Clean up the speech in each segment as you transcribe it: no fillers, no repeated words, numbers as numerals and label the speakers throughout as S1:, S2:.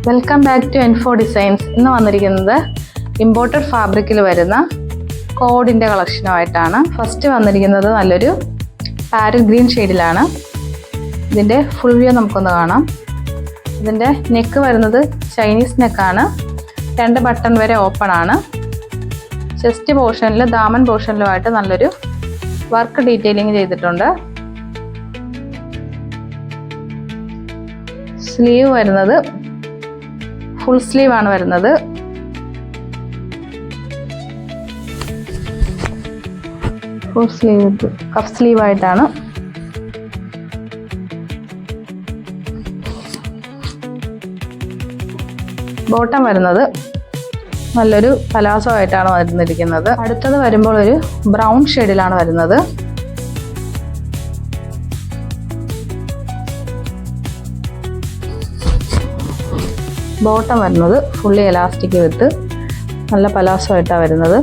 S1: Welcome back to N4 designs. ഇന്ന് വന്നിരിക്കുന്നത് imported ഫാബ്രിക്കിൽ വരുന്ന കോഡിൻ്റെ കളക്ഷനുമായിട്ടാണ്. ഫസ്റ്റ് വന്നിരിക്കുന്നത് നല്ലൊരു പാരറ്റ് ഗ്രീൻ ഷെയ്ഡിലാണ്. ഇതിൻ്റെ ഫുൾ വ്യൂ നമുക്കൊന്ന് കാണാം. ഇതിൻ്റെ നെക്ക് വരുന്നത് ചൈനീസ് നെക്കാണ്. 2 ബട്ടൺ വരെ ഓപ്പൺ ആണ്. ചെസ്റ്റ് പോർഷനിൽ ദാമൻ പോർഷനിലുമായിട്ട് നല്ലൊരു വർക്ക് ഡീറ്റെയിലിംഗ് ചെയ്തിട്ടുണ്ട്. സ്ലീവ് വരുന്നത് ഫുൾ സ്ലീവ് ആണ് വരുന്നത്. ഫുൾ സ്ലീവ് കഫ് സ്ലീവ് ആയിട്ടാണ്. ബോട്ടം വരുന്നത് നല്ലൊരു പലാസോ ആയിട്ടാണ് വന്നിരിക്കുന്നത്. അടുത്തത് വരുമ്പോൾ ഒരു ബ്രൗൺ ഷെയ്ഡിലാണ് വരുന്നത്. ബോട്ടം വരുന്നത് ഫുള്ളി എലാസ്റ്റിക് വിത്ത് നല്ല പലാസോ ആയിട്ടാണ് വരുന്നത്.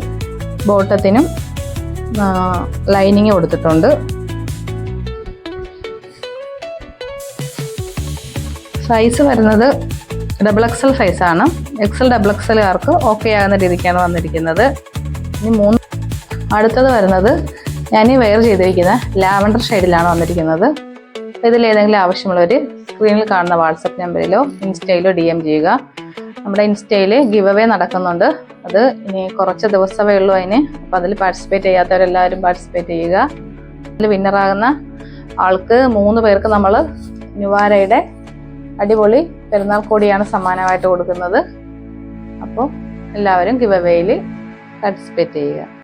S1: ബോട്ടത്തിനും ലൈനിങ് കൊടുത്തിട്ടുണ്ട്. സൈസ് വരുന്നത് XXL സൈസാണ്. XL XXLകാർക്ക് ഓക്കെ ആകുന്ന രീതിക്കാണ് വന്നിരിക്കുന്നത്. ഇനി അടുത്തത് വരുന്നത് ഞാൻ വെയർ ചെയ്തിരിക്കുന്ന ലാവൻഡർ ഷെയ്ഡിലാണ് വന്നിരിക്കുന്നത്. ഇതിലേതെങ്കിലും ആവശ്യമുള്ളവർ സ്ക്രീനിൽ കാണുന്ന വാട്സപ്പ് നമ്പറിലോ ഇൻസ്റ്റയിലോ DM ചെയ്യുക. നമ്മുടെ ഇൻസ്റ്റയിൽ ഗിവ് അവേ നടക്കുന്നുണ്ട്. അത് ഇനി കുറച്ച് ദിവസമേ ഉള്ളൂ അതിന്. അപ്പോൾ അതിൽ പാർട്ടിസിപ്പേറ്റ് ചെയ്യാത്തവരെല്ലാവരും പാർട്ടിസിപ്പേറ്റ് ചെയ്യുക. അതിൽ വിന്നറാകുന്ന ആൾക്ക് 3 പേർക്ക് നമ്മൾ ന്യൂവാരയുടെ അടിപൊളി പെരുന്നാൾ കോടിയാണ് സമ്മാനമായിട്ട് കൊടുക്കുന്നത്. അപ്പോൾ എല്ലാവരും ഗിവ് അവേയിൽ പാർട്ടിസിപ്പേറ്റ് ചെയ്യുക.